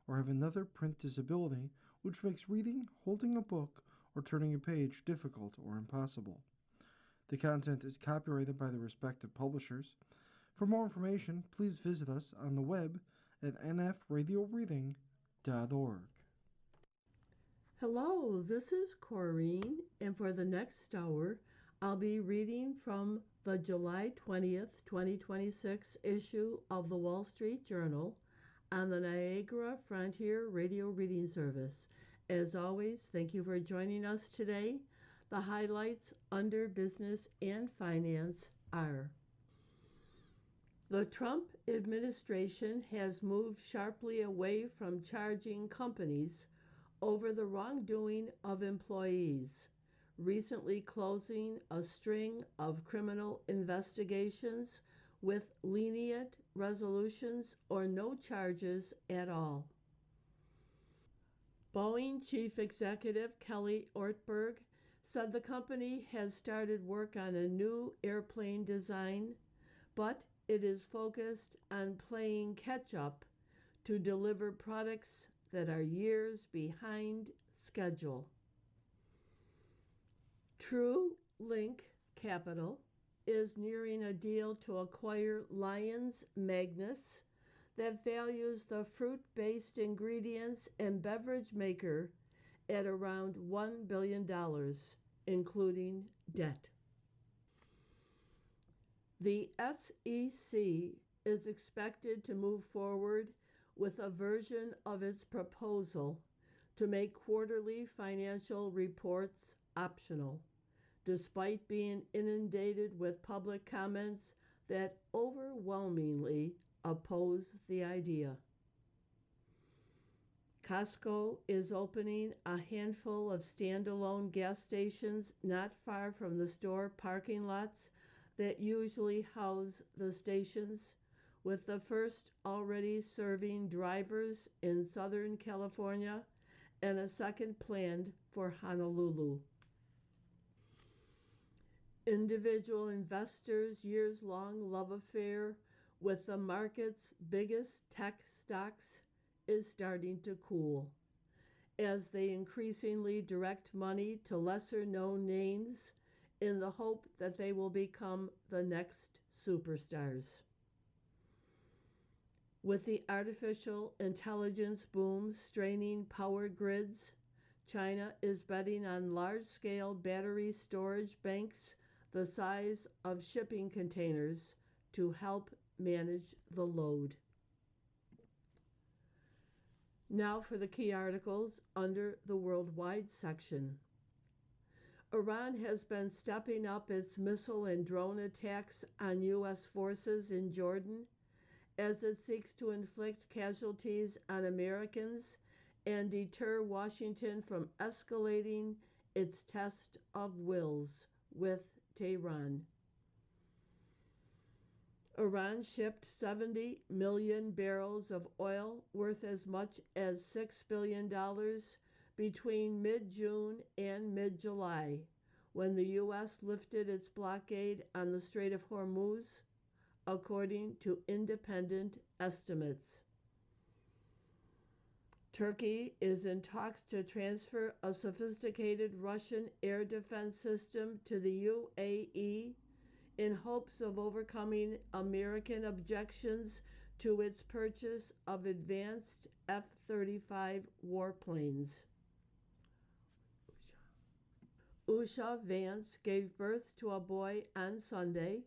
or have another print disability which makes reading, holding a book, or turning a page difficult or impossible. The content is copyrighted by the respective publishers. For more information, please visit us on the web at nfradioreading.org. Hello, this is Corrine, and for the next hour, I'll be reading from the July 20th, 2026 issue of the Wall Street Journal on the Niagara Frontier Radio Reading Service. As always, thank you for joining us today. The highlights under business and finance are: the Trump administration has moved sharply away from charging companies over the wrongdoing of employees, recently closing a string of criminal investigations with lenient resolutions or no charges at all. Boeing Chief Executive Kelly Ortberg said the company has started work on a new airplane design, but it is focused on playing catch-up to deliver products that are years behind schedule. True Link Capital is nearing a deal to acquire Lyons Magnus that values the fruit-based ingredients and beverage maker at around $1 billion, including debt. The SEC is expected to move forward with a version of its proposal to make quarterly financial reports optional, despite being inundated with public comments that overwhelmingly oppose the idea. Costco is opening a handful of standalone gas stations not far from the store parking lots that usually house the stations, with the first already serving drivers in Southern California and a second planned for Honolulu. Individual investors' years-long love affair with the market's biggest tech stocks is starting to cool, as they increasingly direct money to lesser-known names in the hope that they will become the next superstars. With the artificial intelligence boom straining power grids, China is betting on large-scale battery storage banks the size of shipping containers to help manage the load. Now for the key articles under the worldwide section. Iran has been stepping up its missile and drone attacks on U.S. forces in Jordan as it seeks to inflict casualties on Americans and deter Washington from escalating its test of wills with Tehran. Iran shipped 70 million barrels of oil worth as much as $6 billion between mid-June and mid-July, when the U.S. lifted its blockade on the Strait of Hormuz, according to independent estimates. Turkey is in talks to transfer a sophisticated Russian air defense system to the UAE in hopes of overcoming American objections to its purchase of advanced F-35 warplanes. Usha Vance gave birth to a boy on Sunday,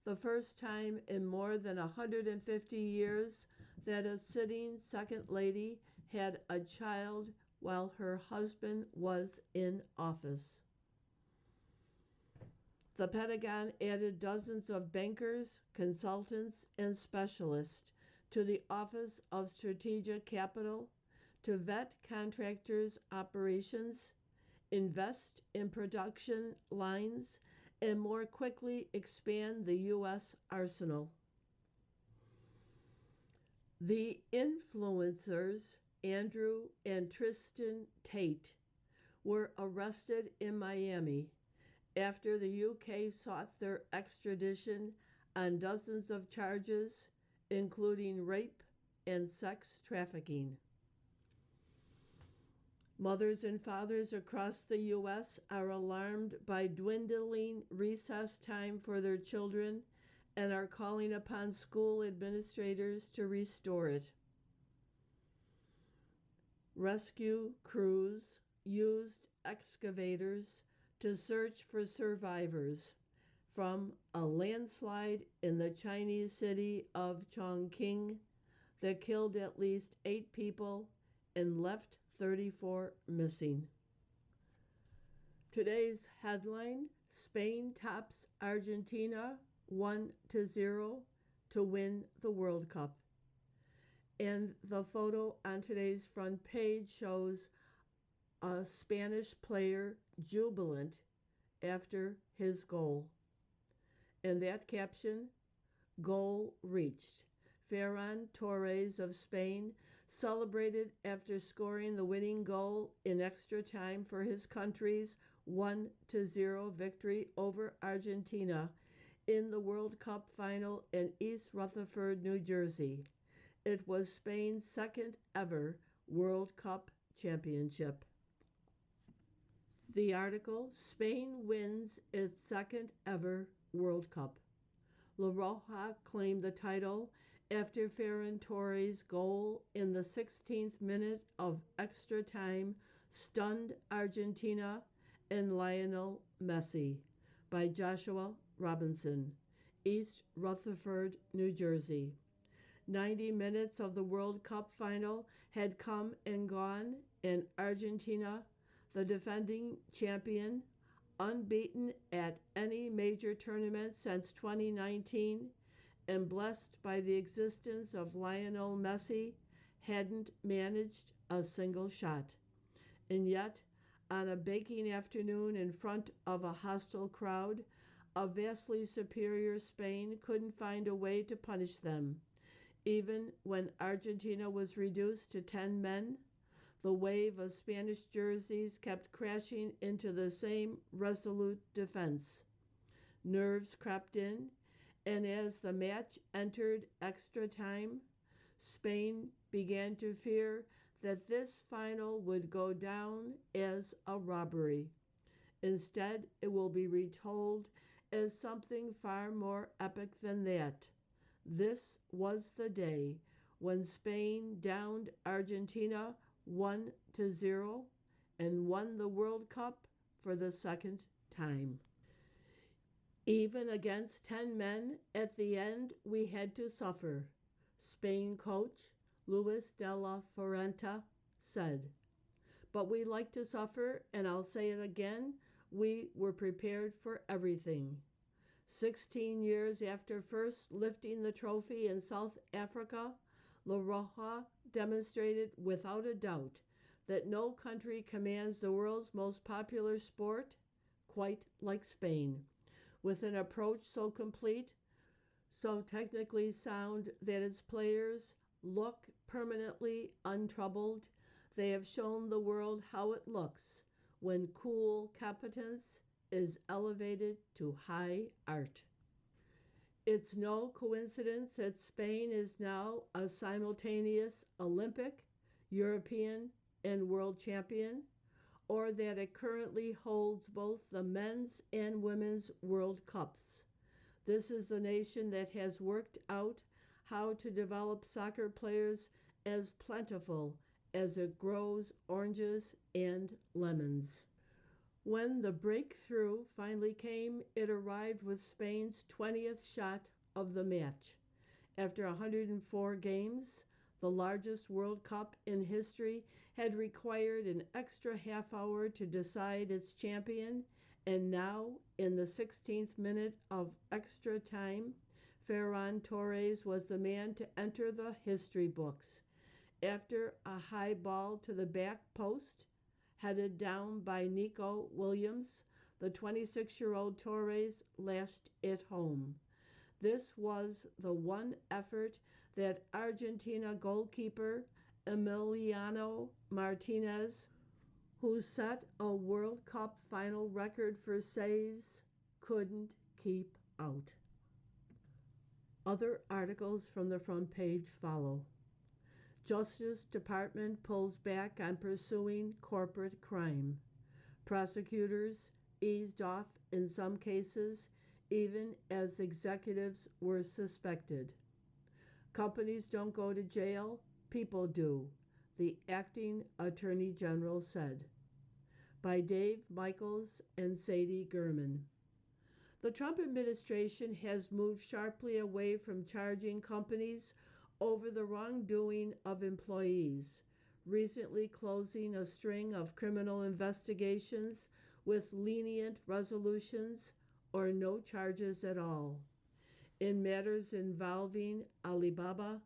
the first time in more than 150 years that a sitting second lady had a child while her husband was in office. The Pentagon added dozens of bankers, consultants, and specialists to the Office of Strategic Capital to vet contractors' operations, invest in production lines, and more quickly expand the U.S. arsenal. The influencers Andrew and Tristan Tate were arrested in Miami after the UK sought their extradition on dozens of charges, including rape and sex trafficking. Mothers and fathers across the U.S. are alarmed by dwindling recess time for their children and are calling upon school administrators to restore it. Rescue crews used excavators to search for survivors from a landslide in the Chinese city of Chongqing that killed at least 8 people and left 34 missing. Today's headline: Spain tops Argentina 1-0 to win the World Cup. And the photo on today's front page shows a Spanish player jubilant after his goal. And that caption: goal reached. Ferran Torres of Spain celebrated after scoring the winning goal in extra time for his country's 1-0 victory over Argentina in the World Cup final in East Rutherford, New Jersey. It was Spain's second ever World Cup championship. The article: Spain wins its second ever World Cup. La Roja claimed the title after Ferran Torres' goal in the 16th minute of extra time stunned Argentina and Lionel Messi. By Joshua Robinson, East Rutherford, New Jersey. 90 minutes of the World Cup final had come and gone, and Argentina, the defending champion, unbeaten at any major tournament since 2019, and blessed by the existence of Lionel Messi, hadn't managed a single shot. And yet, on a baking afternoon in front of a hostile crowd, a vastly superior Spain couldn't find a way to punish them. Even when Argentina was reduced to 10 men, the wave of Spanish jerseys kept crashing into the same resolute defense. Nerves crept in, and as the match entered extra time, Spain began to fear that this final would go down as a robbery. Instead, it will be retold as something far more epic than that. This was the day when Spain downed Argentina 1-0 and won the World Cup for the second time. Even against 10 men, at the end we had to suffer, Spain coach Luis de la Fuente said. But we like to suffer, and I'll say it again, we were prepared for everything. 16 years after first lifting the trophy in South Africa, La Roja demonstrated without a doubt that no country commands the world's most popular sport quite like Spain. With an approach so complete, so technically sound that its players look permanently untroubled, they have shown the world how it looks when cool competence is elevated to high art. It's no coincidence that Spain is now a simultaneous Olympic, European, and world champion, or that it currently holds both the men's and women's World Cups. This is a nation that has worked out how to develop soccer players as plentiful as it grows oranges and lemons. When the breakthrough finally came, it arrived with Spain's 20th shot of the match. After 104 games, the largest World Cup in history had required an extra half hour to decide its champion, and now, in the 16th minute of extra time, Ferran Torres was the man to enter the history books. After a high ball to the back post, headed down by Nico Williams, the 26-year-old Torres lashed it home. This was the one effort that Argentina goalkeeper Emiliano Martinez, who set a World Cup final record for saves, couldn't keep out. Other articles from the front page follow. Justice Department pulls back on pursuing corporate crime. Prosecutors eased off in some cases, even as executives were suspected. Companies don't go to jail, people do, the acting attorney general said. By Dave Michaels and Sadie Gurman. The Trump administration has moved sharply away from charging companies over the wrongdoing of employees, recently closing a string of criminal investigations with lenient resolutions or no charges at all. In matters involving Alibaba,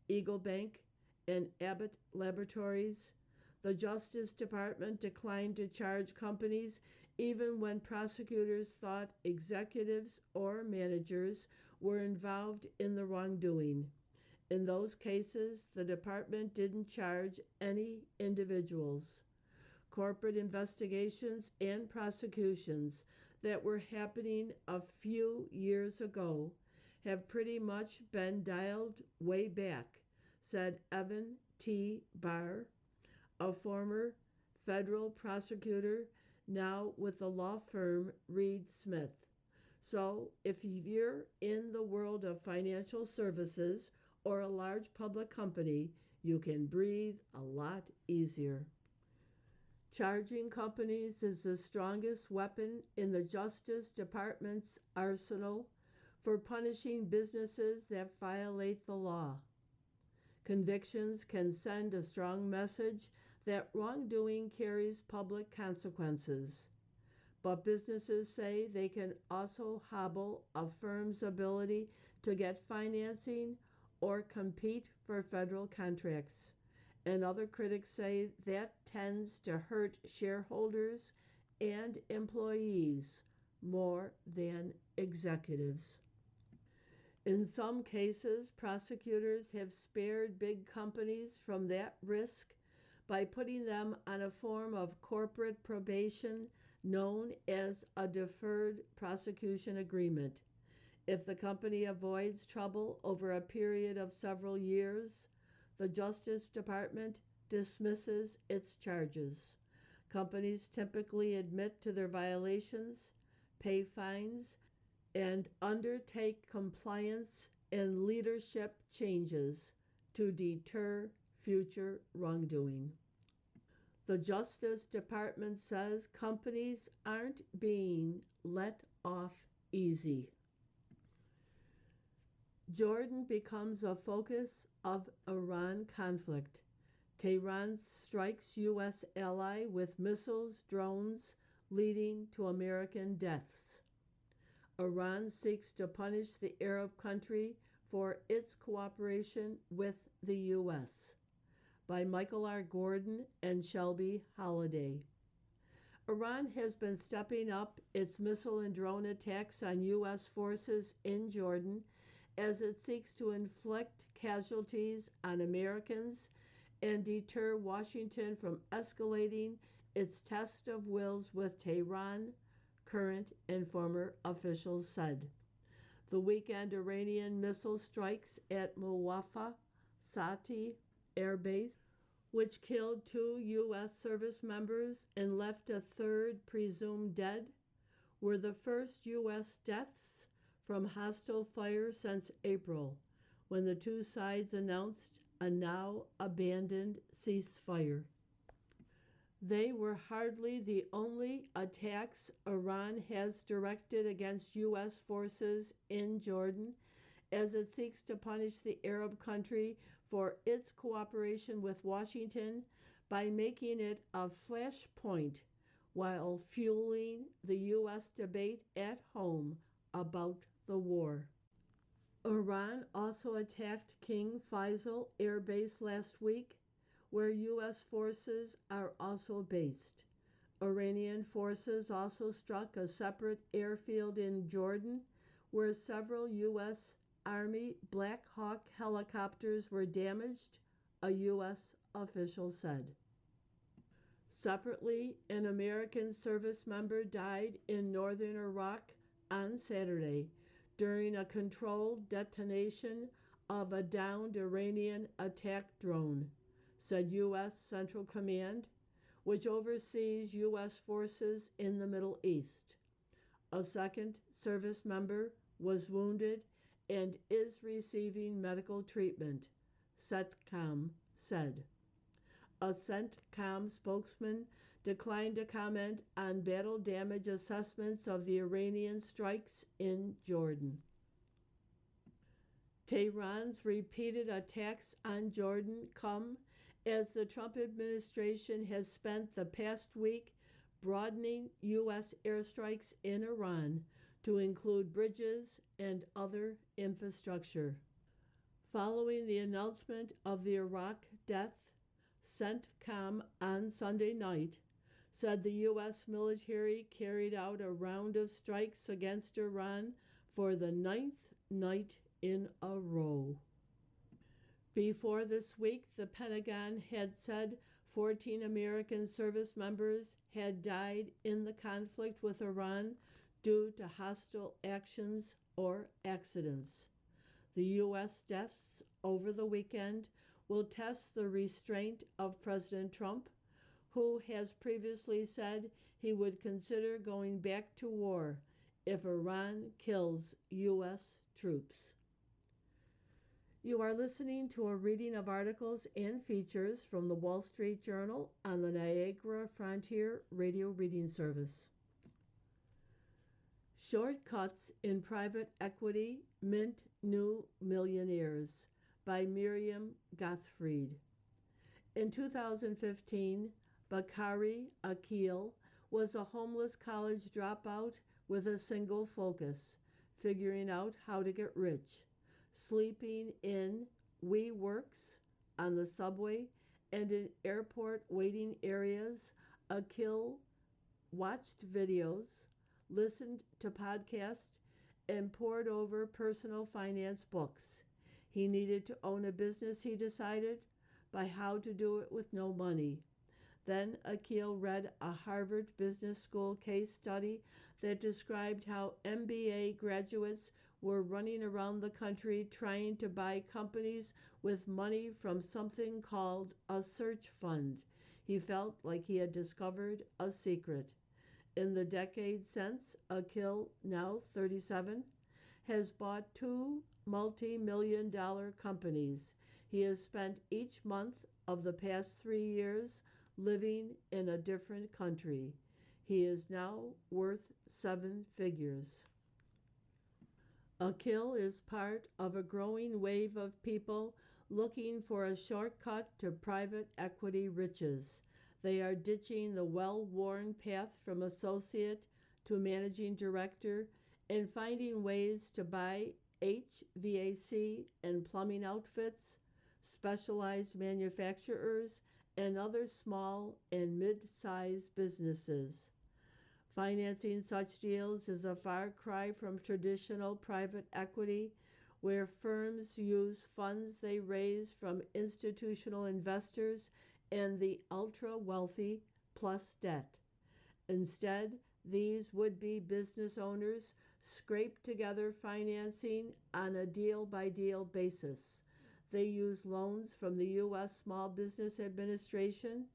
Eagle Bank, and Abbott Laboratories, the Justice Department declined to charge companies even when prosecutors thought executives or managers were involved in the wrongdoing. In those cases, the department didn't charge any individuals. Corporate investigations and prosecutions that were happening a few years ago have pretty much been dialed way back, said Evan T. Barr, a former federal prosecutor now with the law firm Reed Smith. So, if you're in the world of financial services or a large public company, you can breathe a lot easier. Charging companies is the strongest weapon in the Justice Department's arsenal for punishing businesses that violate the law. Convictions can send a strong message that wrongdoing carries public consequences. But businesses say they can also hobble a firm's ability to get financing or compete for federal contracts. And other critics say that tends to hurt shareholders and employees more than executives. In some cases, prosecutors have spared big companies from that risk by putting them on a form of corporate probation known as a deferred prosecution agreement. If the company avoids trouble over a period of several years, the Justice Department dismisses its charges. Companies typically admit to their violations, pay fines, and undertake compliance and leadership changes to deter future wrongdoing. The Justice Department says companies aren't being let off easy. Jordan becomes a focus of Iran conflict. Tehran strikes U.S. ally with missiles, drones, leading to American deaths. Iran seeks to punish the Arab country for its cooperation with the U.S. By Michael R. Gordon and Shelby Holliday. Iran has been stepping up its missile and drone attacks on U.S. forces in Jordan as it seeks to inflict casualties on Americans and deter Washington from escalating its test of wills with Tehran, current and former officials said. The weekend Iranian missile strikes at Muwafa Sati Air Base, which killed 2 U.S. service members and left a third presumed dead, were the first U.S. deaths from hostile fire since April, when the two sides announced a now abandoned ceasefire. They were hardly the only attacks Iran has directed against U.S. forces in Jordan as it seeks to punish the Arab country for its cooperation with Washington by making it a flashpoint while fueling the U.S. debate at home about the war. Iran also attacked King Faisal Air Base last week, where U.S. forces are also based. Iranian forces also struck a separate airfield in Jordan, where several U.S. Army Black Hawk helicopters were damaged, a U.S. official said. Separately, an American service member died in northern Iraq on Saturday during a controlled detonation of a downed Iranian attack drone, said U.S. Central Command, which oversees U.S. forces in the Middle East. A second service member was wounded and is receiving medical treatment, CENTCOM said. A CENTCOM spokesman declined to comment on battle damage assessments of the Iranian strikes in Jordan. Tehran's repeated attacks on Jordan come as the Trump administration has spent the past week broadening U.S. airstrikes in Iran to include bridges and other infrastructure. Following the announcement of the Iraq death, CENTCOM on Sunday night said the U.S. military carried out a round of strikes against Iran for the 9th night in a row. Before this week, the Pentagon had said 14 American service members had died in the conflict with Iran due to hostile actions or accidents. The U.S. deaths over the weekend will test the restraint of President Trump, who has previously said he would consider going back to war if Iran kills U.S. troops. You are listening to a reading of articles and features from the Wall Street Journal on the Niagara Frontier Radio Reading Service. Shortcuts in Private Equity Mint New Millionaires by Miriam Gottfried. In 2015, Bakari Akil was a homeless college dropout with a single focus, figuring out how to get rich, sleeping in WeWorks, on the subway, and in airport waiting areas. Akil watched videos, listened to podcasts, and pored over personal finance books. He needed to own a business, he decided, by how to do it with no money. Then Akil read a Harvard Business School case study that described how MBA graduates were running around the country trying to buy companies with money from something called a search fund. He felt like he had discovered a secret. In the decade since, Akil, now 37, has bought 2 multi-million-dollar companies. He has spent each month of the past 3 years living in a different country. He is now worth 7 figures. Akil is part of a growing wave of people looking for a shortcut to private equity riches. They are ditching the well-worn path from associate to managing director and finding ways to buy HVAC and plumbing outfits, specialized manufacturers, and other small and mid-sized businesses. Financing such deals is a far cry from traditional private equity, where firms use funds they raise from institutional investors and the ultra-wealthy plus debt. Instead, these would-be business owners scrape together financing on a deal-by-deal basis. They use loans from the U.S. Small Business Administration,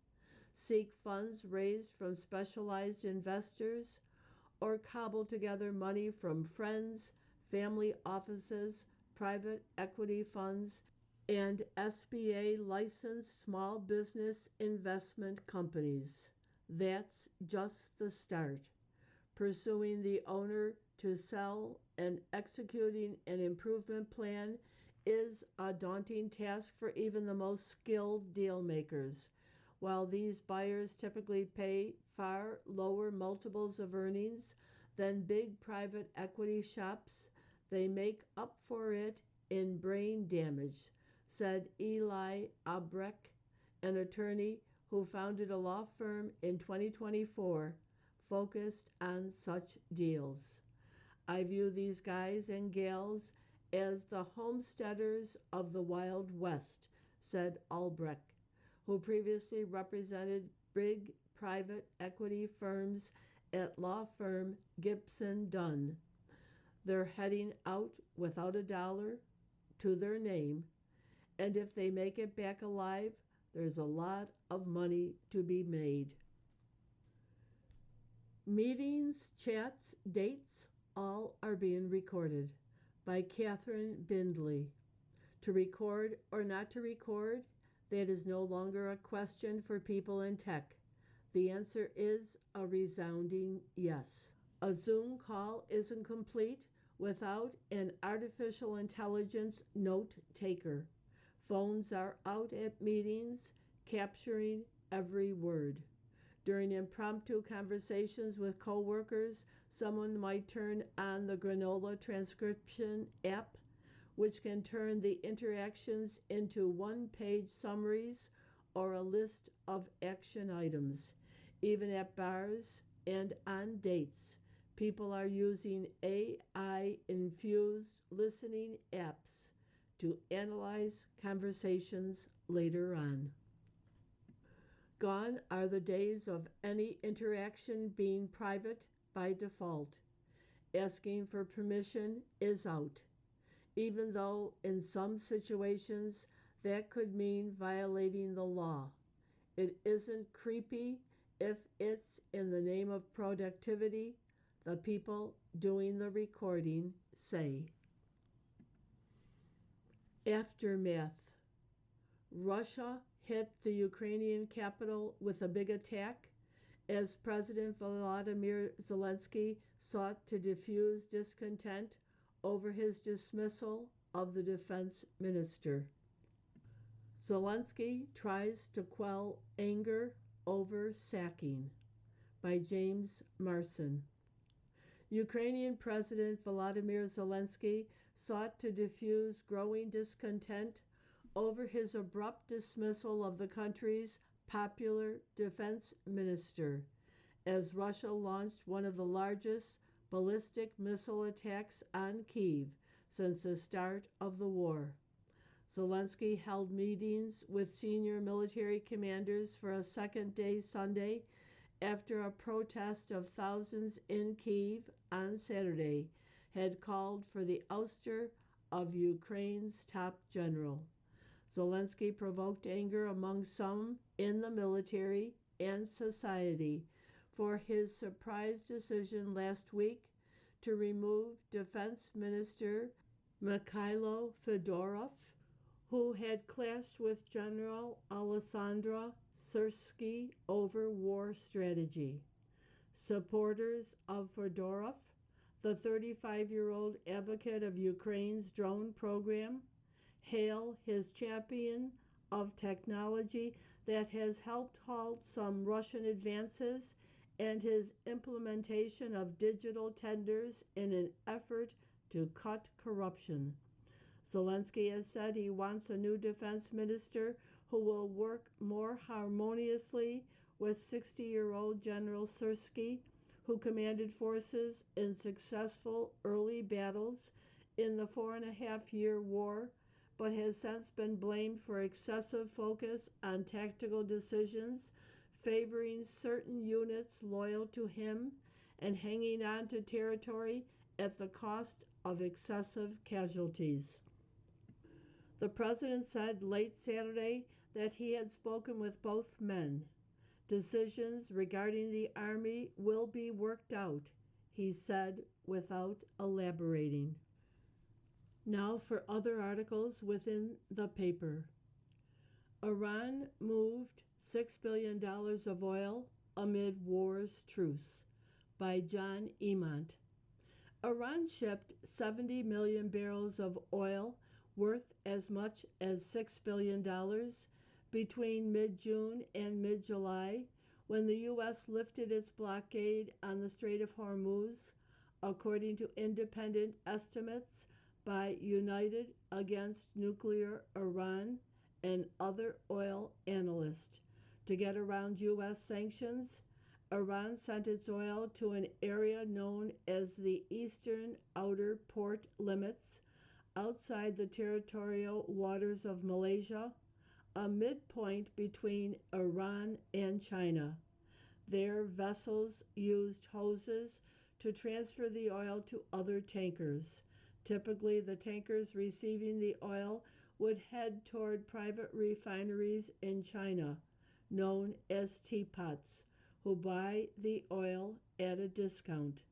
seek funds raised from specialized investors, or cobble together money from friends, family offices, private equity funds, and SBA-licensed small business investment companies. That's just the start. Pursuing the owner to sell and executing an improvement plan is a daunting task for even the most skilled deal makers. While these buyers typically pay far lower multiples of earnings than big private equity shops, they make up for it in brain damage, said Eli Albrecht, an attorney who founded a law firm in 2024 focused on such deals. I view these guys and gals as the homesteaders of the Wild West, said Albrecht, who previously represented big private equity firms at law firm Gibson Dunn. They're heading out without a dollar, to their name, and if they make it back alive, there's a lot of money to be made. Meetings, chats, dates, all are being recorded by Catherine Bindley. To record or not to record, that is no longer a question for people in tech. The answer is a resounding yes. A Zoom call isn't complete without an artificial intelligence note taker. Phones are out at meetings, capturing every word. During impromptu conversations with coworkers, someone might turn on the granola transcription app, which can turn the interactions into one-page summaries or a list of action items. Even at bars and on dates, people are using AI-infused listening apps to analyze conversations later on. Gone are the days of any interaction being private by default. Asking for permission is out, even though in some situations that could mean violating the law. It isn't creepy if it's in the name of productivity, the people doing the recording say. Aftermath. Russia hit the Ukrainian capital with a big attack as President Volodymyr Zelensky sought to diffuse discontent over his dismissal of the defense minister. Zelensky tries to quell anger over sacking by James Marson. Ukrainian President Volodymyr Zelensky sought to diffuse growing discontent over his abrupt dismissal of the country's popular defense minister as Russia launched one of the largest ballistic missile attacks on Kyiv since the start of the war. Zelensky held meetings with senior military commanders for a second day Sunday after a protest of thousands in Kyiv on Saturday had called for the ouster of Ukraine's top general. Zelensky provoked anger among some in the military and society for his surprise decision last week to remove Defense Minister Mikhailo Fedorov, who had clashed with General Alessandro Syrsky over war strategy. Supporters of Fedorov, the 35-year-old advocate of Ukraine's drone program, hail his champion of technology that has helped halt some Russian advances and his implementation of digital tenders in an effort to cut corruption. Zelensky has said he wants a new defense minister who will work more harmoniously with 60-year-old General Syrsky, who commanded forces in successful early battles in the 4.5-year war, but has since been blamed for excessive focus on tactical decisions, favoring certain units loyal to him and hanging on to territory at the cost of excessive casualties. The president said late Saturday that he had spoken with both men. Decisions regarding the army will be worked out, he said without elaborating. Now for other articles within the paper. Iran moved $6 billion of oil amid war's truce by John Emont. Iran shipped 70 million barrels of oil worth as much as $6 billion between mid-June and mid-July when the U.S. lifted its blockade on the Strait of Hormuz, according to independent estimates by United Against Nuclear Iran and other oil analysts. To get around U.S. sanctions, Iran sent its oil to an area known as the Eastern Outer Port Limits, outside the territorial waters of Malaysia, a midpoint between Iran and China. Their vessels used hoses to transfer the oil to other tankers. Typically, the tankers receiving the oil would head toward private refineries in China, known as teapots, who buy the oil at a discount.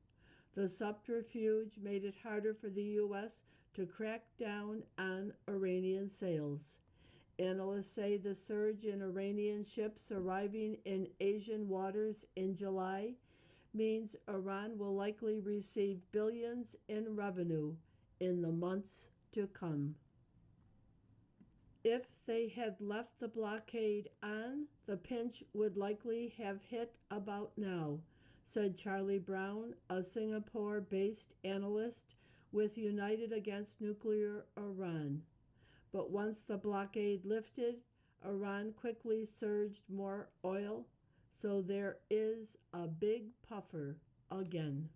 The subterfuge made it harder for the U.S. to crack down on Iranian sales. Analysts say the surge in Iranian ships arriving in Asian waters in July means Iran will likely receive billions in revenue in the months to come. If they had left the blockade on, the pinch would likely have hit about now, said Charlie Brown, a Singapore based analyst with United Against Nuclear Iran. But once the blockade lifted, Iran quickly surged more oil, so there is a big puffer again.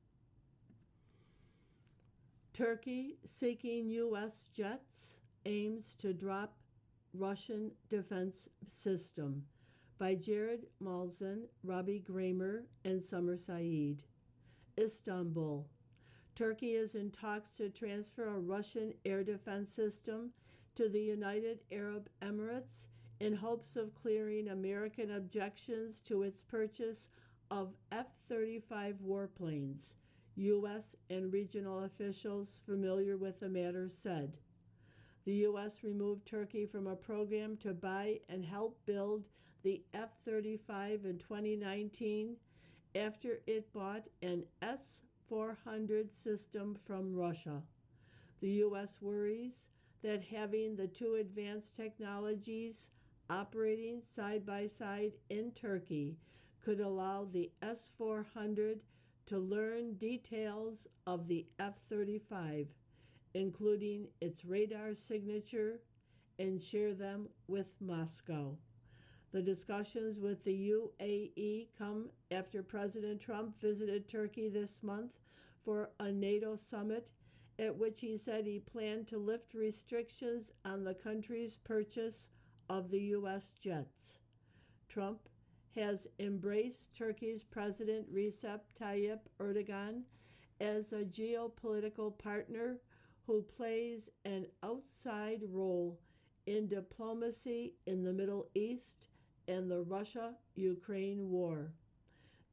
Turkey, seeking U.S. jets, aims to drop Russian defense system, by Jared Malzahn, Robbie Gramer, and Summer Saeed. Istanbul. Turkey is in talks to transfer a Russian air defense system to the United Arab Emirates in hopes of clearing American objections to its purchase of F-35 warplanes, U.S. and regional officials familiar with the matter said. The U.S. removed Turkey from a program to buy and help build the F-35 in 2019 after it bought an S-400 system from Russia. The U.S. worries that having the two advanced technologies operating side by side in Turkey could allow the S-400 to learn details of the F-35, including its radar signature, and share them with Moscow. The discussions with the UAE come after President Trump visited Turkey this month for a NATO summit at which he said he planned to lift restrictions on the country's purchase of the U.S. jets. Trump has embraced Turkey's President Recep Tayyip Erdogan as a geopolitical partner who plays an outside role in diplomacy in the Middle East and the Russia-Ukraine war.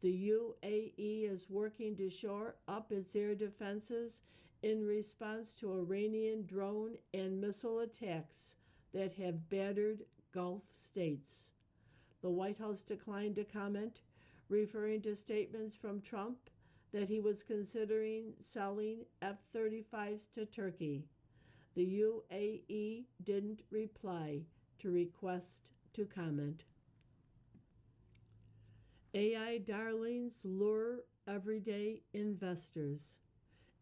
The UAE is working to shore up its air defenses in response to Iranian drone and missile attacks that have battered Gulf states. The White House declined to comment, referring to statements from Trump that he was considering selling F-35s to Turkey. The UAE didn't reply to request to comment. AI darlings lure everyday investors.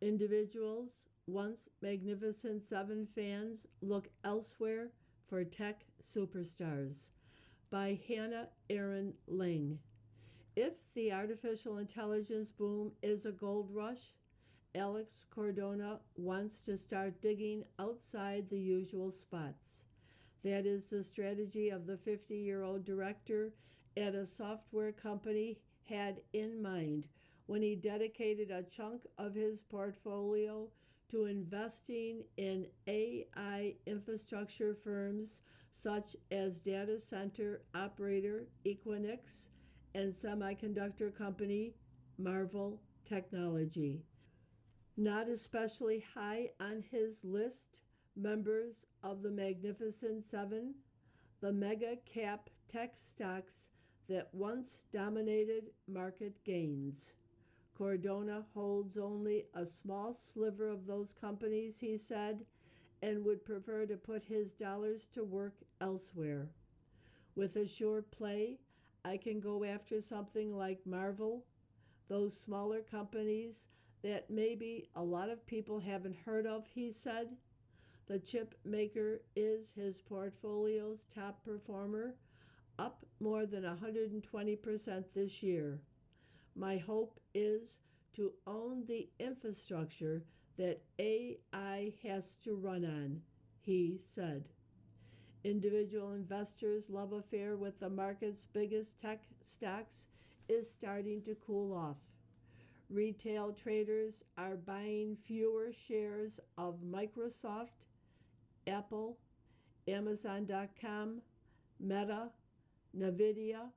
Individuals, once Magnificent Seven fans, look elsewhere for tech superstars. By Hannah Aaron Ling. If the artificial intelligence boom is a gold rush, Alex Cordona wants to start digging outside the usual spots. That is the strategy of the 50-year-old director at a software company had in mind when he dedicated a chunk of his portfolio to investing in AI infrastructure firms such as data center operator Equinix and semiconductor company Marvell Technology. Not especially high on his list, members of the Magnificent Seven, the mega cap tech stocks that once dominated market gains. Cordona holds only a small sliver of those companies, he said, and would prefer to put his dollars to work elsewhere. With a sure play, I can go after something like Marvell, those smaller companies that maybe a lot of people haven't heard of, he said. The chip maker is his portfolio's top performer, up more than 120% this year. My hope is to own the infrastructure that AI has to run on, he said. Individual investors' love affair with the market's biggest tech stocks is starting to cool off. Retail traders are buying fewer shares of Microsoft, Apple, Amazon.com, Meta, Nvidia,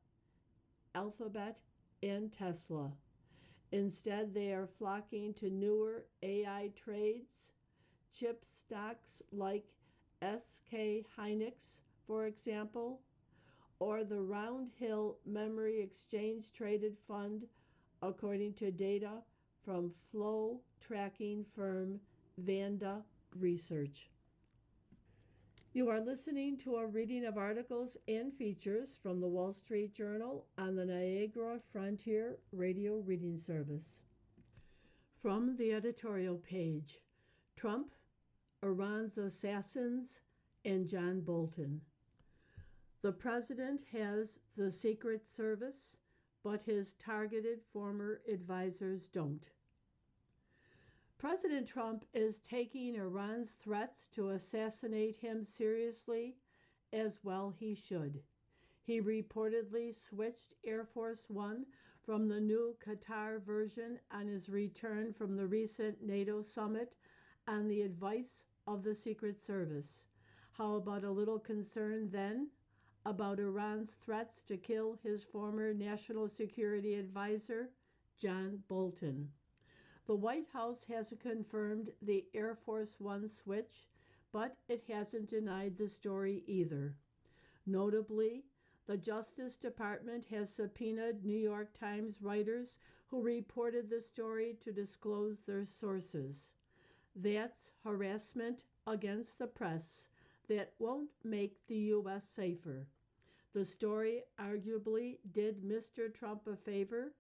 Alphabet, and Tesla. Instead, they are flocking to newer AI trades, chip stocks like SK Hynix, for example, or the Round Hill Memory Exchange Traded Fund, according to data from flow tracking firm Vanda Research. You are listening to a reading of articles and features from the Wall Street Journal on the Niagara Frontier Radio Reading Service. From the editorial page, Trump, Iran's assassins, and John Bolton. The president has the Secret Service, but his targeted former advisors don't. President Trump is taking Iran's threats to assassinate him seriously, as well he should. He reportedly switched Air Force One from the new Qatar version on his return from the recent NATO summit on the advice of the Secret Service. How about a little concern then about Iran's threats to kill his former national security advisor, John Bolton? The White House hasn't confirmed the Air Force One switch, but it hasn't denied the story either. Notably, the Justice Department has subpoenaed New York Times writers who reported the story to disclose their sources. That's harassment against the press that won't make the U.S. safer. The story arguably did Mr. Trump a favor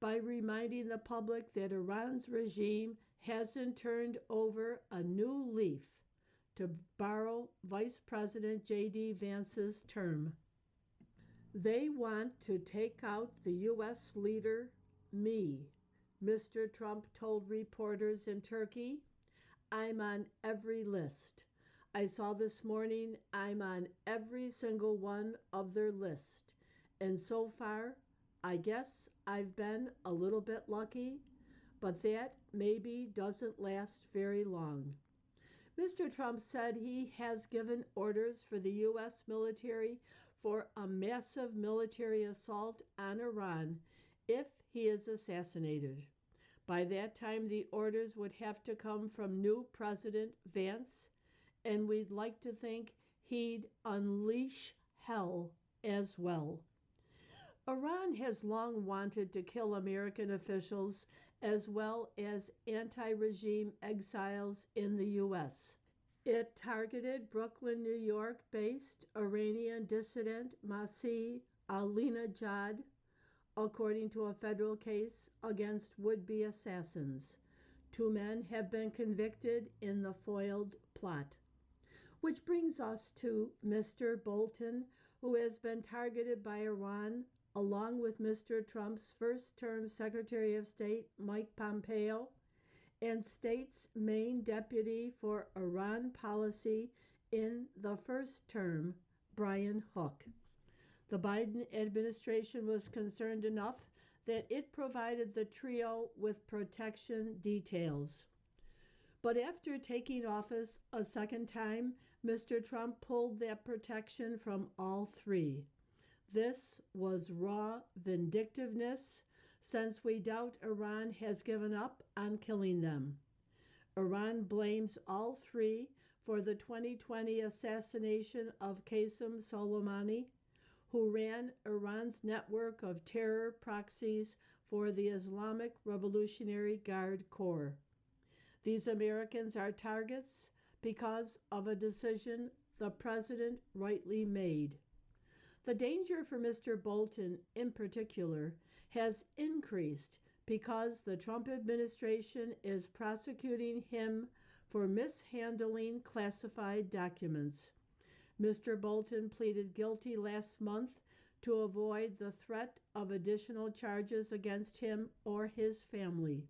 by reminding the public that Iran's regime hasn't turned over a new leaf, to borrow Vice President J.D. Vance's term. They want to take out the U.S. leader, me, Mr. Trump told reporters in Turkey. I'm on every list. I saw this morning I'm on every single one of their list. And so far, I guess I've been a little bit lucky, but that maybe doesn't last very long. Mr. Trump said he has given orders for the U.S. military for a massive military assault on Iran if he is assassinated. By that time, the orders would have to come from new President Vance, and we'd like to think he'd unleash hell as well. Iran has long wanted to kill American officials as well as anti-regime exiles in the U.S. It targeted Brooklyn, New York-based Iranian dissident Masih Alinejad, according to a federal case against would-be assassins. 2 men have been convicted in the foiled plot. Which brings us to Mr. Bolton, who has been targeted by Iran, along with Mr. Trump's first-term Secretary of State, Mike Pompeo, and State's main deputy for Iran policy in the first term, Brian Hook. The Biden administration was concerned enough that it provided the trio with protection details. But after taking office a second time, Mr. Trump pulled that protection from all 3. This was raw vindictiveness, since we doubt Iran has given up on killing them. Iran blames all 3 for the 2020 assassination of Qasem Soleimani, who ran Iran's network of terror proxies for the Islamic Revolutionary Guard Corps. These Americans are targets because of a decision the president rightly made. The danger for Mr. Bolton, in particular, has increased because the Trump administration is prosecuting him for mishandling classified documents. Mr. Bolton pleaded guilty last month to avoid the threat of additional charges against him or his family.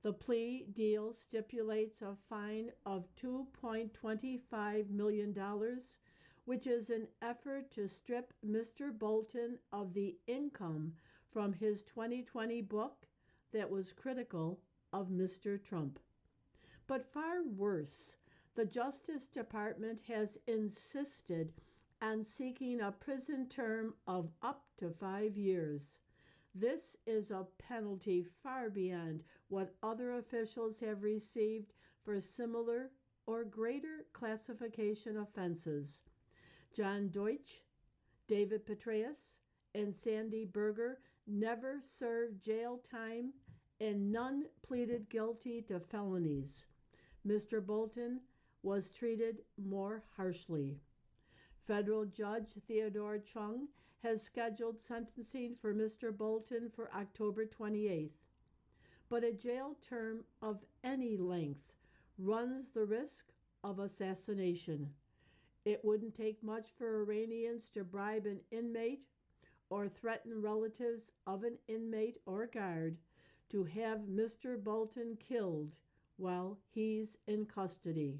The plea deal stipulates a fine of $2.25 million, which is an effort to strip Mr. Bolton of the income from his 2020 book, that was critical of Mr. Trump. But far worse, the Justice Department has insisted on seeking a prison term of up to 5 years. This is a penalty far beyond what other officials have received for similar or greater classification offenses. John Deutsch, David Petraeus, and Sandy Berger never served jail time, and none pleaded guilty to felonies. Mr. Bolton was treated more harshly. Federal Judge Theodore Chung has scheduled sentencing for Mr. Bolton for October 28th. But a jail term of any length runs the risk of assassination. It wouldn't take much for Iranians to bribe an inmate or threaten relatives of an inmate or guard to have Mr. Bolton killed while he's in custody.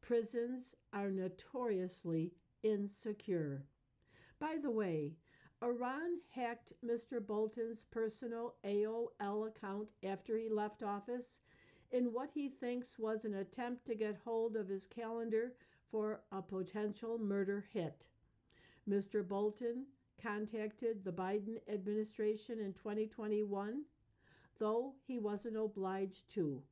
Prisons are notoriously insecure. By the way, Iran hacked Mr. Bolton's personal AOL account after he left office in what he thinks was an attempt to get hold of his calendar for a potential murder hit. Mr. Bolton contacted the Biden administration in 2021, though he wasn't obliged to.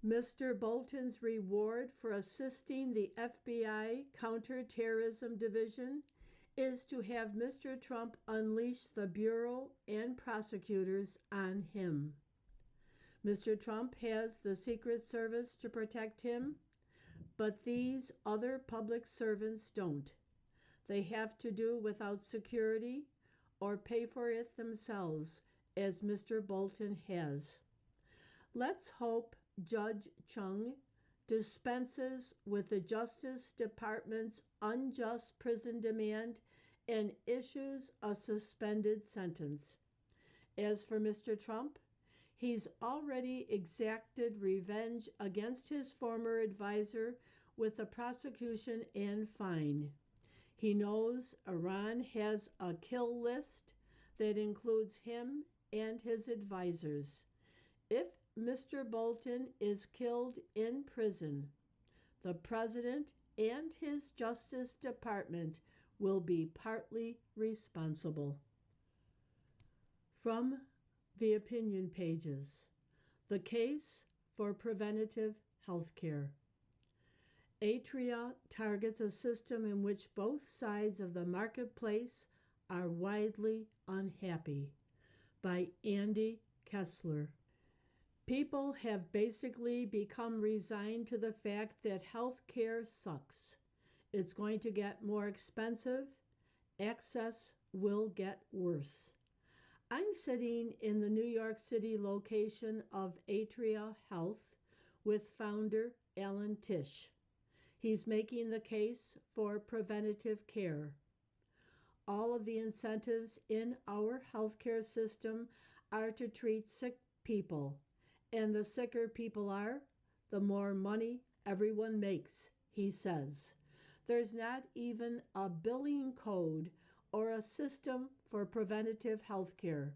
Mr. Bolton's reward for assisting the FBI Counterterrorism Division is to have Mr. Trump unleash the Bureau and prosecutors on him. Mr. Trump has the Secret Service to protect him, but these other public servants don't. They have to do without security or pay for it themselves, as Mr. Bolton has. Let's hope Judge Chung dispenses with the Justice Department's unjust prison demand and issues a suspended sentence. As for Mr. Trump, he's already exacted revenge against his former advisor with a prosecution and fine. He knows Iran has a kill list that includes him and his advisors. If Mr. Bolton is killed in prison, the president and his Justice Department will be partly responsible. From the opinion pages, the case for preventative health care. Atria targets a system in which both sides of the marketplace are widely unhappy, by Andy Kessler. People have basically become resigned to the fact that health care sucks. It's going to get more expensive. Access will get worse. I'm sitting in the New York City location of Atria Health with founder Alan Tisch. He's making the case for preventative care. All of the incentives in our healthcare system are to treat sick people, and the sicker people are, the more money everyone makes, he says. There's not even a billing code or a system for preventative health care.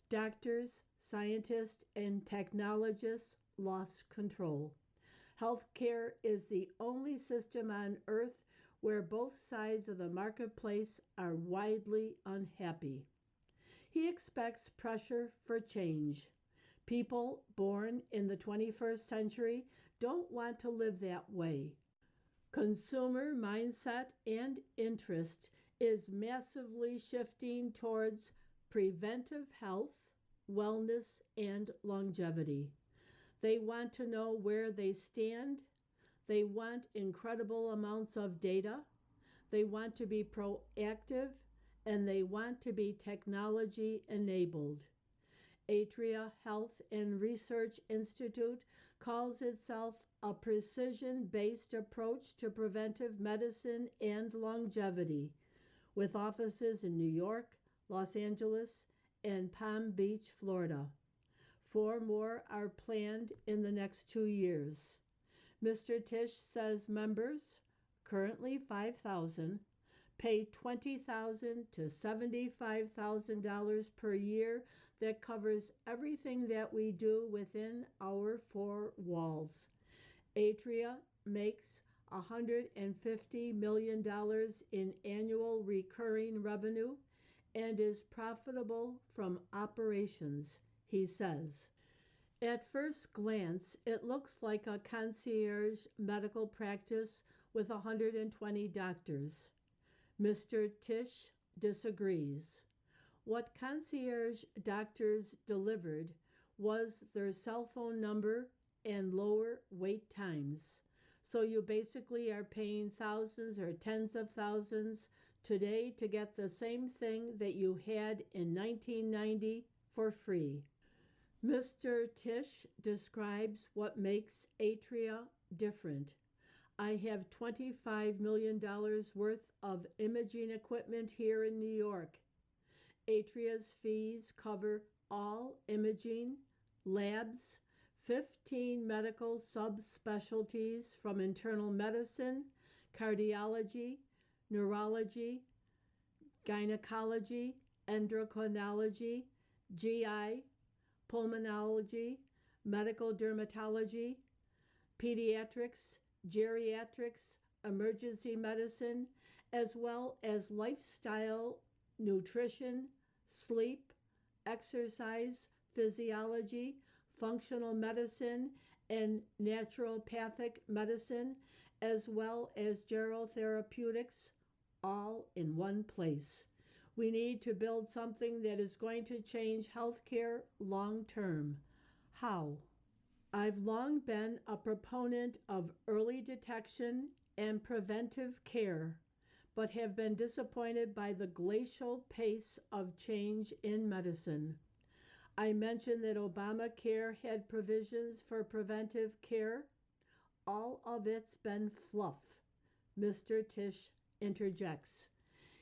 Doctors, scientists, and technologists lost control. Healthcare is the only system on earth where both sides of the marketplace are widely unhappy. He expects pressure for change. People born in the 21st century don't want to live that way. Consumer mindset and interest is massively shifting towards preventive health, wellness, and longevity. They want to know where they stand. They want incredible amounts of data. They want to be proactive, and they want to be technology enabled. Atria Health and Research Institute calls itself a precision-based approach to preventive medicine and longevity, with offices in New York, Los Angeles, and Palm Beach, Florida. 4 more are planned in the next 2 years. Mr. Tisch says members, currently 5,000, pay $20,000 to $75,000 per year that covers everything that we do within our four walls. Atria makes $150 million in annual recurring revenue and is profitable from operations, he says. At first glance, it looks like a concierge medical practice with 120 doctors. Mr. Tisch disagrees. What concierge doctors delivered was their cell phone number and lower wait times. So you basically are paying thousands or tens of thousands today to get the same thing that you had in 1990 for free. Mr. Tisch describes what makes Atria different. I have $25 million worth of imaging equipment here in New York. Atria's fees cover all imaging, labs, 15 medical subspecialties from internal medicine, cardiology, neurology, gynecology, endocrinology, GI, pulmonology, medical dermatology, pediatrics, geriatrics, emergency medicine, as well as lifestyle, nutrition, sleep, exercise, physiology, functional medicine, and naturopathic medicine, as well as gerotherapeutics, all in one place. We need to build something that is going to change healthcare long term. How? I've long been a proponent of early detection and preventive care, but have been disappointed by the glacial pace of change in medicine. I mentioned that Obamacare had provisions for preventive care. All of it's been fluff, Mr. Tisch interjects.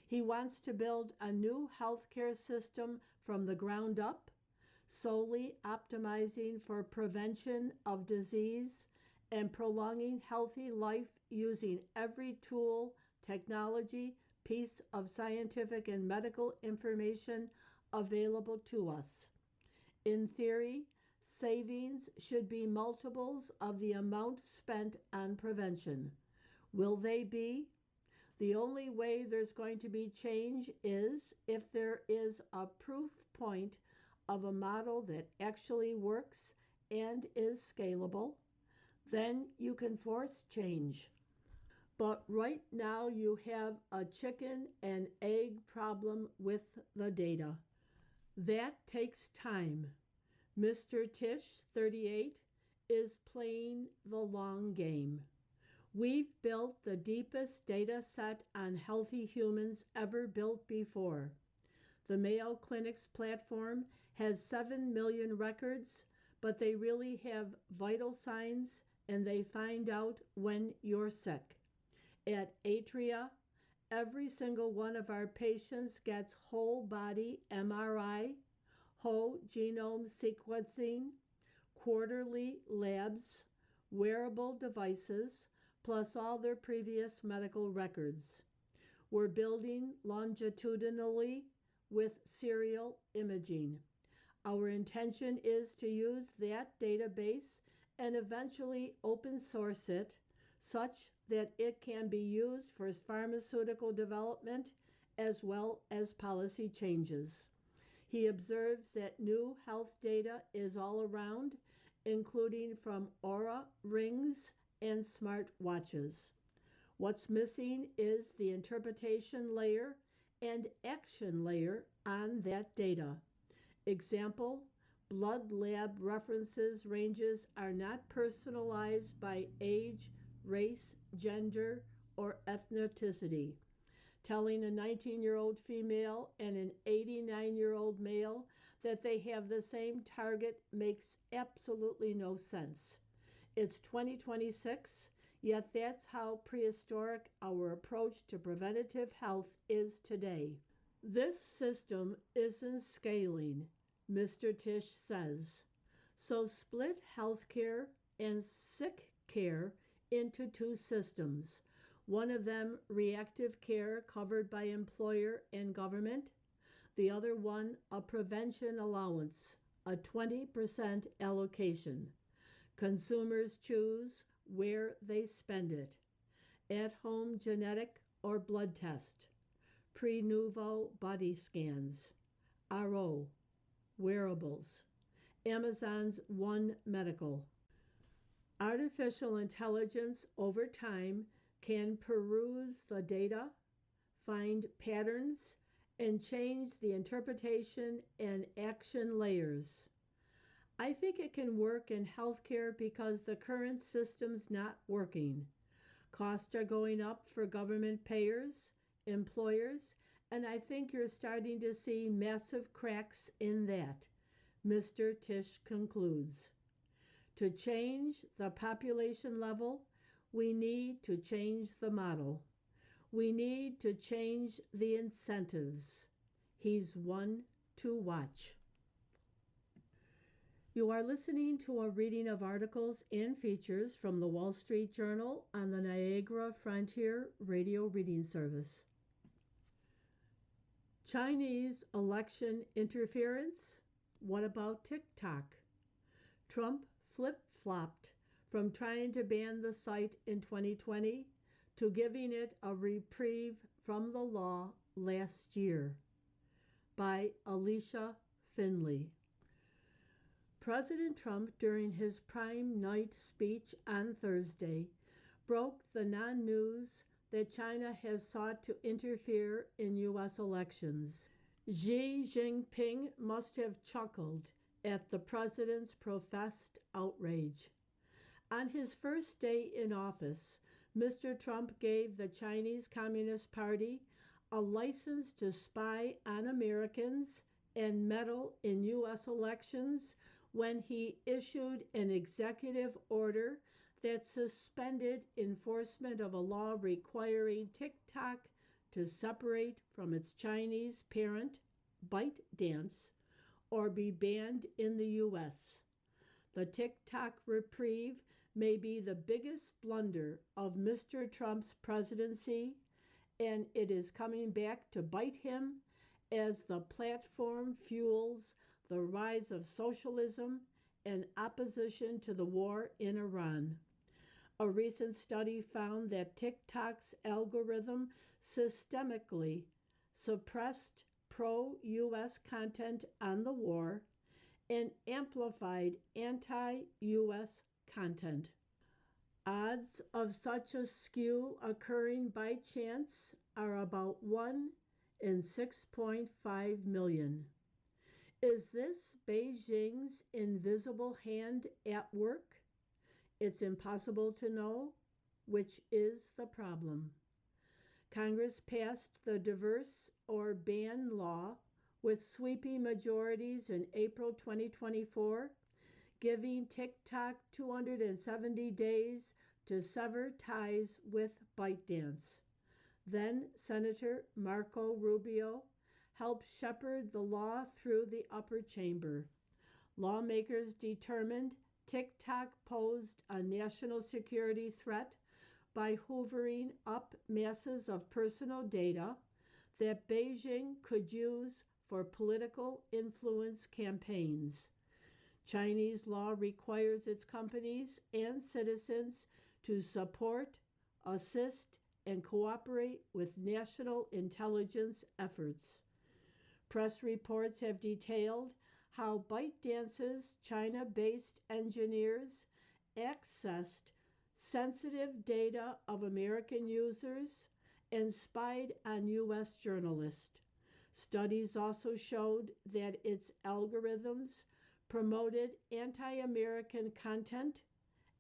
He wants to build a new healthcare system from the ground up, solely optimizing for prevention of disease and prolonging healthy life using every tool, technology, piece of scientific and medical information available to us. In theory, savings should be multiples of the amount spent on prevention. Will they be? The only way there's going to be change is if there is a proof point of a model that actually works and is scalable. Then you can force change. But right now you have a chicken and egg problem with the data. That takes time. Mr. Tisch, 38, is playing the long game. We've built the deepest data set on healthy humans ever built before. The Mayo Clinic's platform has 7 million records, but they really have vital signs and they find out when you're sick. At Atria, every single one of our patients gets whole body MRI, whole genome sequencing, quarterly labs, wearable devices, plus all their previous medical records. We're building longitudinally with serial imaging. Our intention is to use that database and eventually open source it such that it can be used for pharmaceutical development as well as policy changes. He observes that new health data is all around, including from Oura rings and smart watches. What's missing is the interpretation layer and action layer on that data. Example, blood lab references ranges are not personalized by age, race, gender, or ethnicity. Telling a 19-year-old female and an 89-year-old male that they have the same target makes absolutely no sense. It's 2026, yet that's how prehistoric our approach to preventative health is today. This system isn't scaling, Mr. Tisch says. So split healthcare and sick care into two systems. one of them reactive care covered by employer and government, the other one a prevention allowance, a 20% allocation. Consumers choose where they spend it. At-home genetic or blood test, pre-nouveau body scans, RO, wearables, Amazon's One Medical. Artificial intelligence over time can peruse the data, find patterns, and change the interpretation and action layers. I think it can work in healthcare because the current system's not working. Costs are going up for government payers, employers, and I think you're starting to see massive cracks in that, Mr. Tisch concludes. To change the population level, we need to change the model. We need to change the incentives. He's one to watch. You are listening to a reading of articles and features from the Wall Street Journal on the Niagara Frontier Radio Reading Service. Chinese election interference? What about TikTok? Trump flip-flopped from trying to ban the site in 2020 to giving it a reprieve from the law last year. By Alicia Finley. President Trump, during his prime night speech on Thursday, broke the non-news that China has sought to interfere in U.S. elections. Xi Jinping must have chuckled at the president's professed outrage. On his first day in office, Mr. Trump gave the Chinese Communist Party a license to spy on Americans and meddle in U.S. elections when he issued an executive order that suspended enforcement of a law requiring TikTok to separate from its Chinese parent, ByteDance, or be banned in the U.S. The TikTok reprieve may be the biggest blunder of Mr. Trump's presidency, and it is coming back to bite him as the platform fuels the rise of socialism and opposition to the war in Iran. A recent study found that TikTok's algorithm systemically suppressed pro-U.S. content on the war and amplified anti-U.S. content. Odds of such a skew occurring by chance are about 1 in 6.5 million. Is this Beijing's invisible hand at work? It's impossible to know, which is the problem. Congress passed the Diverse or Ban law with sweeping majorities in April 2024, giving TikTok 270 days to sever ties with ByteDance. Then Senator Marco Rubio helped shepherd the law through the upper chamber. Lawmakers determined TikTok posed a national security threat by hoovering up masses of personal data that Beijing could use for political influence campaigns. Chinese law requires its companies and citizens to support, assist, and cooperate with national intelligence efforts. Press reports have detailed how ByteDance's China-based engineers accessed sensitive data of American users and spied on U.S. journalists. Studies also showed that its algorithms promoted anti-American content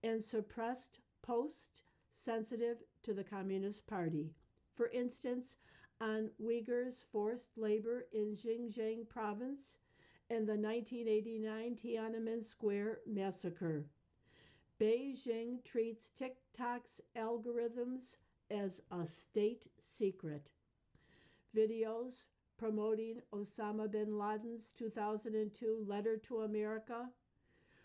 and suppressed posts sensitive to the Communist Party. For instance, on Uyghurs' forced labor in Xinjiang province and the 1989 Tiananmen Square massacre. Beijing treats TikTok's algorithms as a state secret. Videos promoting Osama bin Laden's 2002 letter to America,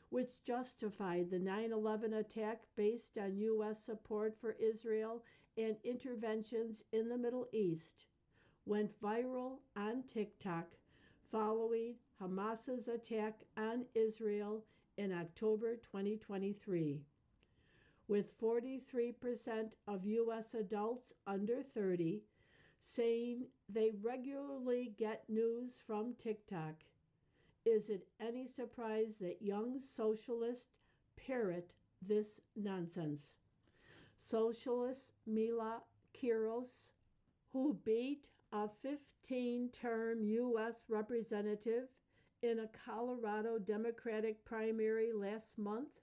which justified the 9/11 attack based on U.S. support for Israel and interventions in the Middle East went viral on TikTok following Hamas's attack on Israel in October 2023. With 43% of U.S. adults under 30 saying they regularly get news from TikTok, is it any surprise that young socialists parrot this nonsense? Socialist Mila Kunis, who beat a 15-term U.S. representative in a Colorado Democratic primary last month,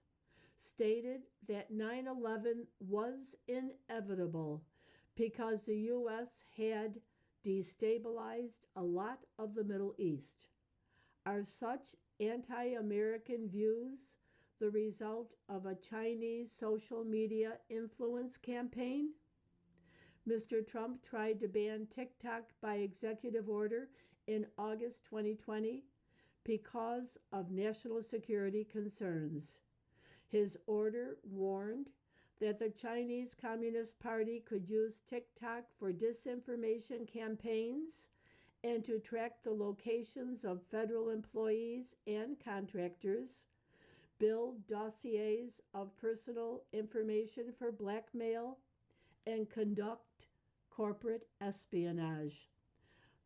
stated that 9/11 was inevitable because the U.S. had destabilized a lot of the Middle East. Are such anti-American views the result of a Chinese social media influence campaign? Mr. Trump tried to ban TikTok by executive order in August 2020 because of national security concerns. His order warned that the Chinese Communist Party could use TikTok for disinformation campaigns and to track the locations of federal employees and contractors, build dossiers of personal information for blackmail, and conduct corporate espionage.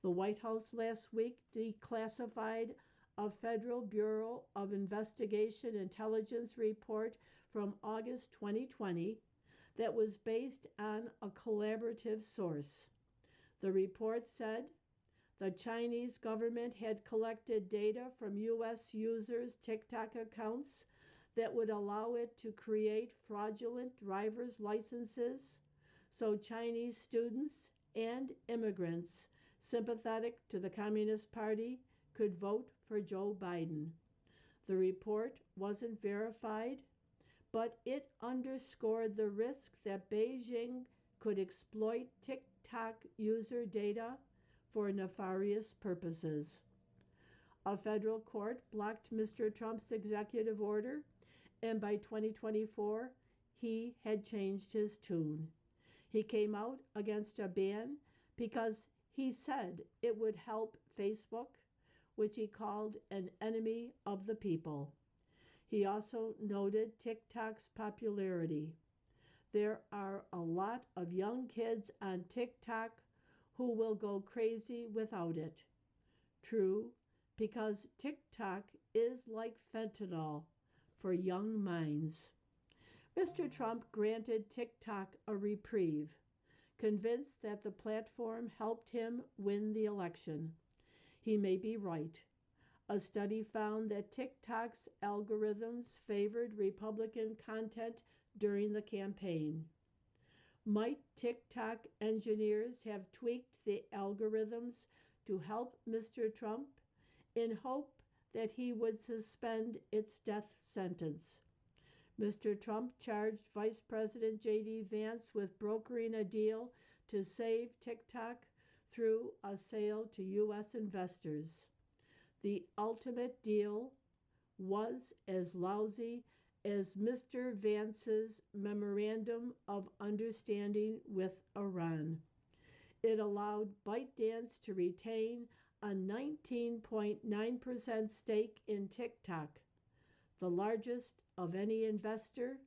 The White House last week declassified a Federal Bureau of Investigation intelligence report from August 2020 that was based on a collaborative source. The report said the Chinese government had collected data from U.S. users' TikTok accounts that would allow it to create fraudulent driver's licenses so Chinese students and immigrants sympathetic to the Communist Party could vote for Joe Biden. The report wasn't verified, but it underscored the risk that Beijing could exploit TikTok user data for nefarious purposes. A federal court blocked Mr. Trump's executive order, and by 2024, he had changed his tune. He came out against a ban because he said it would help Facebook, which he called an enemy of the people. He also noted TikTok's popularity. There are a lot of young kids on TikTok who will go crazy without it. True, because TikTok is like fentanyl for young minds. Mr. Trump granted TikTok a reprieve, convinced that the platform helped him win the election. He may be right. A study found that TikTok's algorithms favored Republican content during the campaign. Might TikTok engineers have tweaked the algorithms to help Mr. Trump in hope that he would suspend its death sentence? Mr. Trump charged Vice President J.D. Vance with brokering a deal to save TikTok through a sale to U.S. investors. The ultimate deal was as lousy as Mr. Vance's memorandum of understanding with Iran. It allowed ByteDance to retain a 19.9% stake in TikTok, the largest of any investor,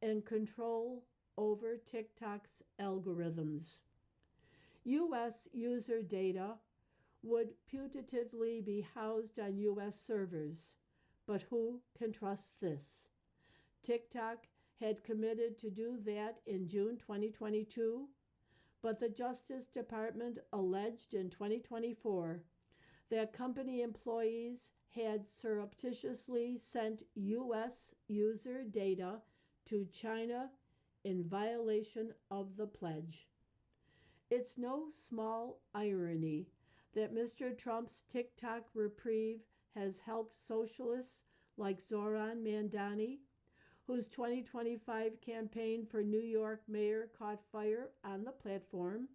and control over TikTok's algorithms. U.S. user data would putatively be housed on U.S. servers, but who can trust this? TikTok had committed to do that in June 2022, but the Justice Department alleged in 2024 that company employees had surreptitiously sent U.S. user data to China in violation of the pledge. It's no small irony that Mr. Trump's TikTok reprieve has helped socialists like Zoran Mandani, whose 2025 campaign for New York mayor caught fire on the platform,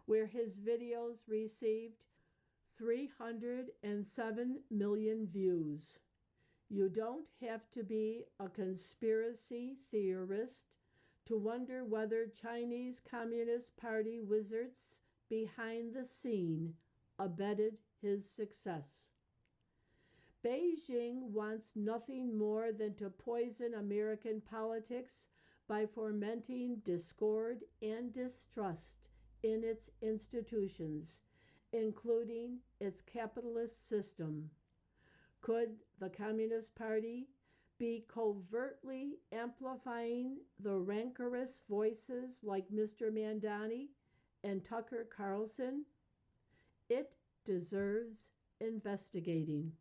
where his videos received 307 million views. You don't have to be a conspiracy theorist to wonder whether Chinese Communist Party wizards behind the scene abetted his success. Beijing wants nothing more than to poison American politics by fomenting discord and distrust in its institutions, including its capitalist system. Could the Communist Party be covertly amplifying the rancorous voices like Mr. Mandani and Tucker Carlson? It deserves investigating.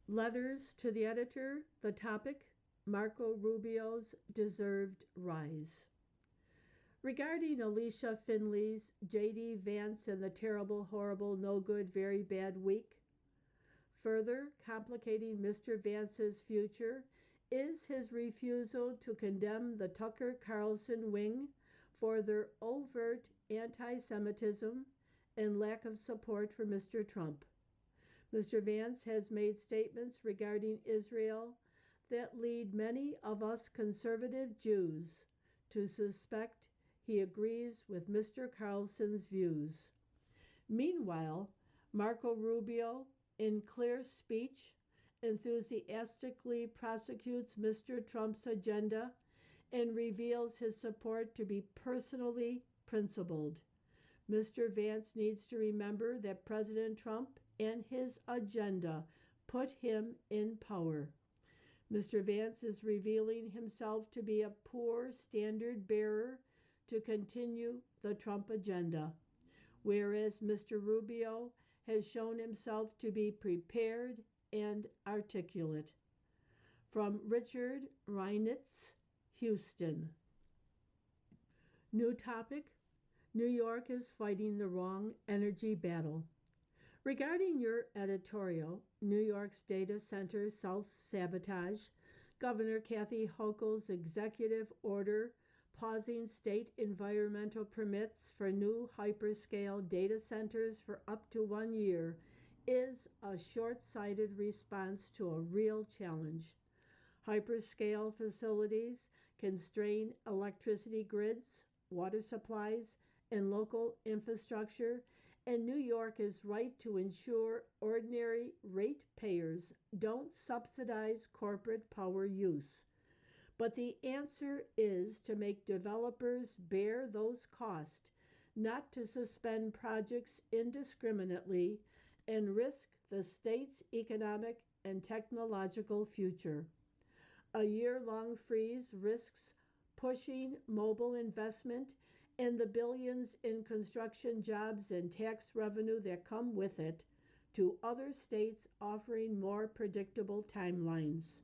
Letters to the editor, the topic, Marco Rubio's deserved rise. Regarding Alicia Finley's J.D. Vance and the terrible, horrible, no good, very bad week, further complicating Mr. Vance's future is his refusal to condemn the Tucker Carlson wing for their overt anti-Semitism and lack of support for Mr. Trump. Mr. Vance has made statements regarding Israel that lead many of us conservative Jews to suspect he agrees with Mr. Carlson's views. Meanwhile, Marco Rubio, in clear speech, enthusiastically prosecutes Mr. Trump's agenda and reveals his support to be personally principled. Mr. Vance needs to remember that President Trump and his agenda put him in power. Mr. Vance is revealing himself to be a poor standard bearer to continue the Trump agenda, whereas Mr. Rubio has shown himself to be prepared and articulate. From Richard Reinitz, Houston. New topic, New York is fighting the wrong energy battle. Regarding your editorial, New York's data center self-sabotage, Governor Kathy Hochul's executive order pausing state environmental permits for new hyperscale data centers for up to 1 year is a short-sighted response to a real challenge. Hyperscale facilities can strain electricity grids, water supplies, and local infrastructure, and New York is right to ensure ordinary ratepayers don't subsidize corporate power use. But the answer is to make developers bear those costs, not to suspend projects indiscriminately and risk the state's economic and technological future. A year-long freeze risks pushing mobile investment and the billions in construction jobs and tax revenue that come with it to other states offering more predictable timelines.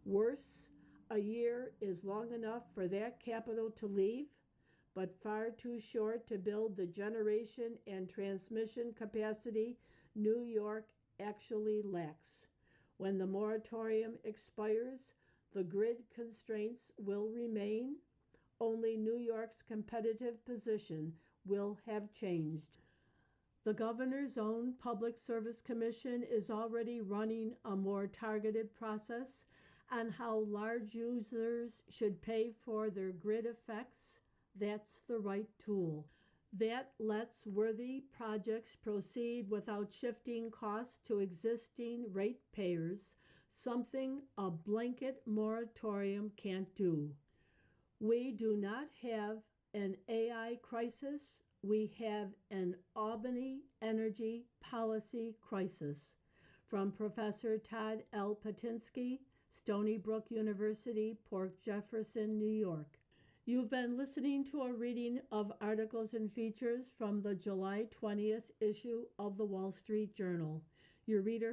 Worse, a year is long enough for that capital to leave, but far too short to build the generation and transmission capacity New York actually lacks. When the moratorium expires, the grid constraints will remain. Only New York's competitive position will have changed. The governor's own Public Service Commission is already running a more targeted process on how large users should pay for their grid effects. That's the right tool. That lets worthy projects proceed without shifting costs to existing ratepayers, something a blanket moratorium can't do. We do not have an AI crisis, we have an Albany energy policy crisis. From Professor Todd L. Patinsky, Stony Brook University, Port Jefferson, New York. You've been listening to a reading of articles and features from the July 20th issue of the Wall Street Journal. Your reader